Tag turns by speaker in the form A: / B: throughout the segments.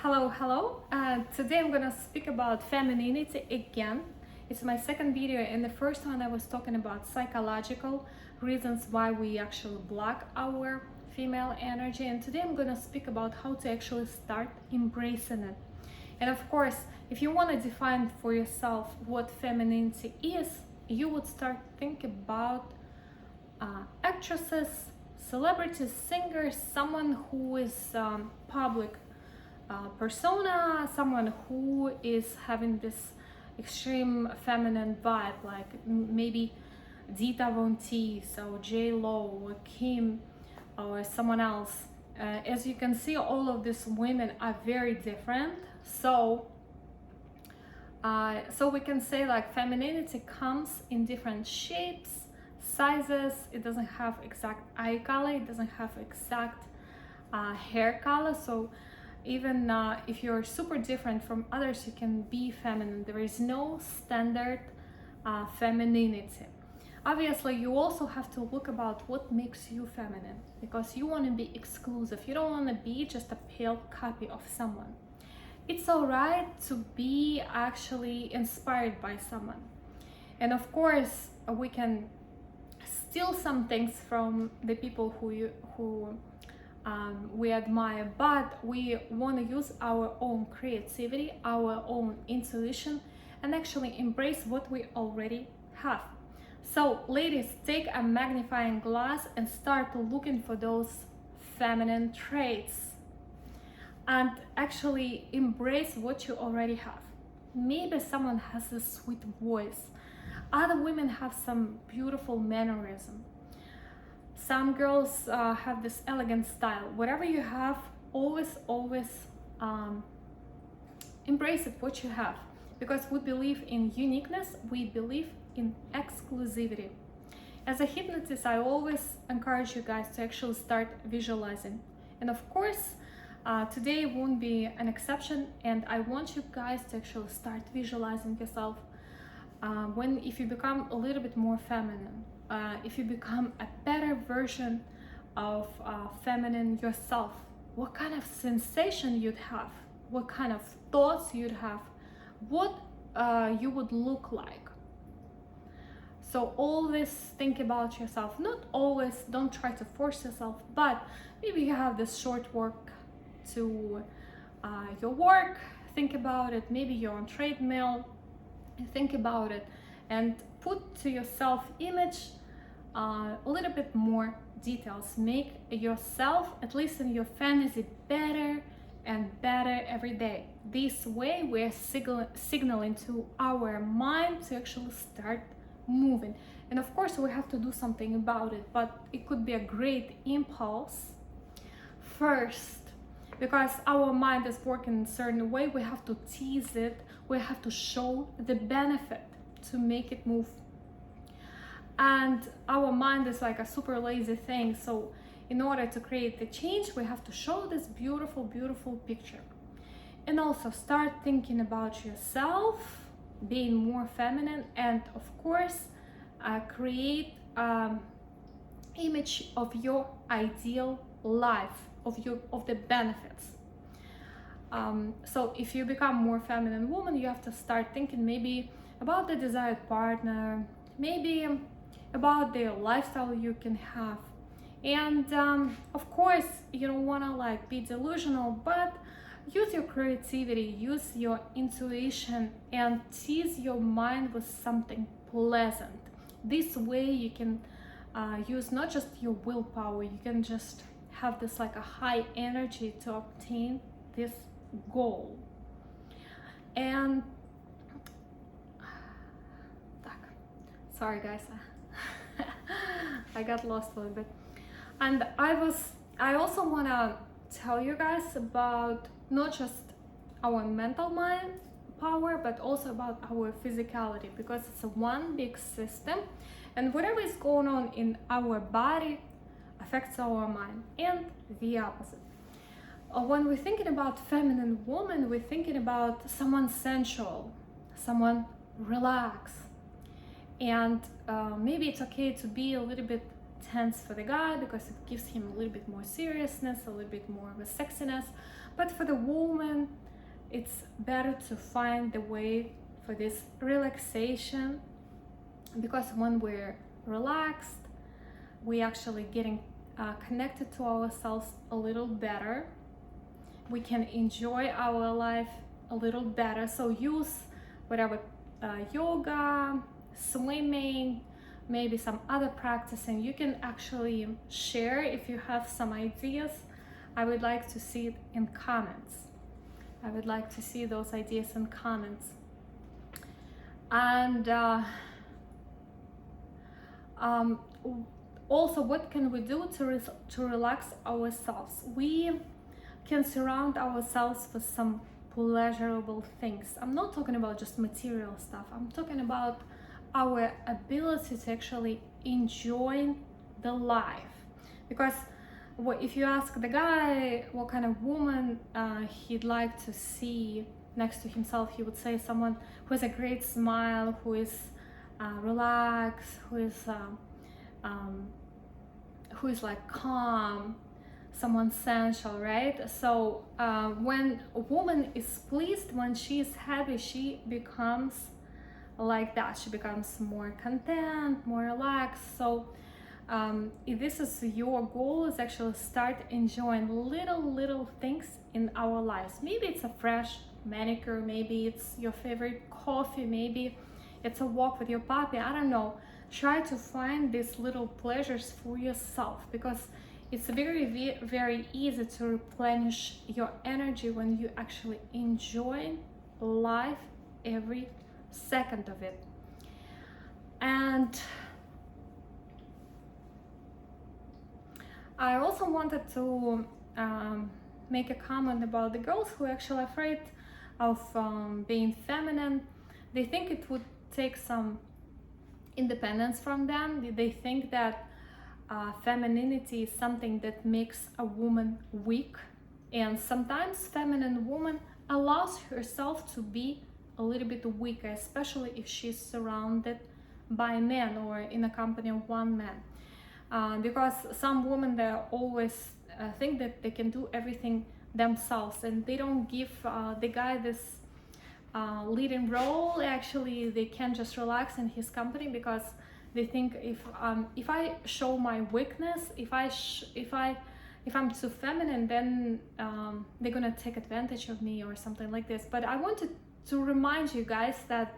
A: Hello, hello. Today I'm gonna speak about femininity again. It's my second video. In the first one I was talking about psychological reasons why we actually block our female energy, and today I'm gonna speak about how to actually start embracing it. And of course, if you want to define for yourself what femininity is, you would start thinking about actresses, celebrities, singers, someone who is public persona, someone who is having this extreme feminine vibe, like maybe Dita Von Teese or J Lo or Kim or someone else. As you can see, all of these women are very different. So we can say like femininity comes in different shapes, sizes. It doesn't have exact eye color. It doesn't have exact hair color. So even if you're super different from others, you can be feminine. There is no standard femininity. Obviously, you also have to look about what makes you feminine, because you want to be exclusive. You don't want to be just a pale copy of someone. It's all right to be actually inspired by someone. And of course, we can steal some things from the people who we admire, but we want to use our own creativity, our own intuition, and actually embrace what we already have. So ladies, take a magnifying glass and start looking for those feminine traits and actually embrace what you already have. Maybe someone has a sweet voice, other women have some beautiful mannerism, some girls have this elegant style. Whatever you have, always embrace it, what you have, because we believe in uniqueness, we believe in exclusivity. As a hypnotist, I always encourage you guys to actually start visualizing, and of course today won't be an exception, and I want you guys to actually start visualizing yourself if you become a little bit more feminine, if you become a better version of feminine yourself, what kind of sensation you'd have, what kind of thoughts you'd have, what you would look like. So always think about yourself. Not always, don't try to force yourself, but maybe you have this short work to your work, think about it. Maybe you're on treadmill, think about it, and put to your self-image a little bit more details. Make yourself, at least in your fantasy, better and better every day. This way we're signaling to our mind to actually start moving. And of course we have to do something about it, but it could be a great impulse first, because our mind is working in a certain way. We have to tease it, we have to show the benefit to make it move. And our mind is like a super lazy thing, so in order to create the change, we have to show this beautiful picture. And also start thinking about yourself, being more feminine, and of course create image of your ideal life, of the benefits. So if you become more feminine woman, you have to start thinking maybe about the desired partner, maybe about the lifestyle you can have. And of course you don't want to like be delusional, but use your creativity, use your intuition, and tease your mind with something pleasant. This way you can use not just your willpower, you can just have this like a high energy to obtain this goal. And sorry guys, I got lost a little bit. And I also want to tell you guys about not just our mental mind power, but also about our physicality, because it's a one big system, and whatever is going on in our body affects our mind, and the opposite. When we're thinking about feminine woman, we're thinking about someone sensual, someone relaxed, and maybe it's okay to be a little bit tense for the guy because it gives him a little bit more seriousness, a little bit more of a sexiness. But for the woman, it's better to find the way for this relaxation, because when we're relaxed, we actually getting connected to ourselves a little better. We can enjoy our life a little better. So use whatever yoga, swimming, maybe some other practice, and you can actually share if you have some ideas. I would like to see it in comments. I would like to see those ideas in comments. And also, what can we do to relax ourselves? We can surround ourselves with some pleasurable things. I'm not talking about just material stuff. I'm talking about our ability to actually enjoy the life. Because if you ask the guy what kind of woman he'd like to see next to himself, he would say someone who has a great smile, who is relaxed, who is like calm, someone sensual, right? So when a woman is pleased, when she is happy, she becomes like that. She becomes more content, more relaxed. So if this is your goal, is actually start enjoying little things in our lives. Maybe it's a fresh manicure, maybe it's your favorite coffee, maybe it's a walk with your puppy, I don't know. Try to find these little pleasures for yourself, because it's very easy to replenish your energy when you actually enjoy life, every second of it. And I also wanted to make a comment about the girls who are actually afraid of being feminine. They think it would take some independence from them. They think that femininity is something that makes a woman weak, and sometimes feminine woman allows herself to be a little bit weaker, especially if she's surrounded by men or in a company of one man, because some women, they always think that they can do everything themselves, and they don't give the guy this leading role. Actually, they can just relax in his company, because they think if I show my weakness, if I'm too feminine, then they're gonna take advantage of me or something like this. But I wanted to remind you guys that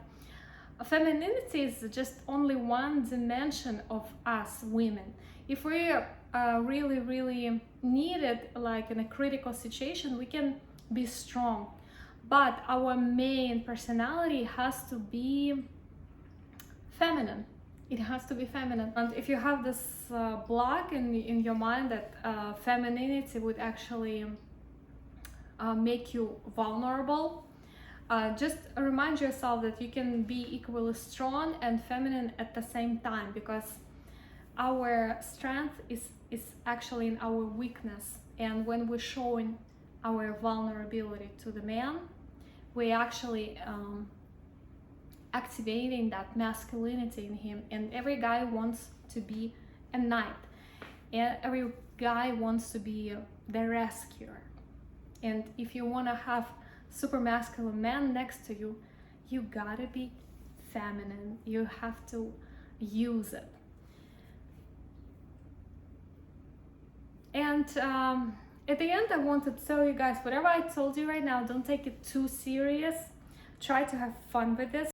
A: femininity is just only one dimension of us women. If we really need it, like in a critical situation, we can be strong, but our main personality has to be feminine. It has to be feminine. And if you have this block in your mind that femininity would actually make you vulnerable, just remind yourself that you can be equally strong and feminine at the same time, because our strength is actually in our weakness. And when we're showing our vulnerability to the man, we actually activating that masculinity in him. And every guy wants to be a knight, and every guy wants to be the rescuer. And if you want to have super masculine man next to you, you gotta be feminine. You have to use it. And at the end, I wanted to tell you guys, whatever I told you right now, don't take it too serious. Try to have fun with this.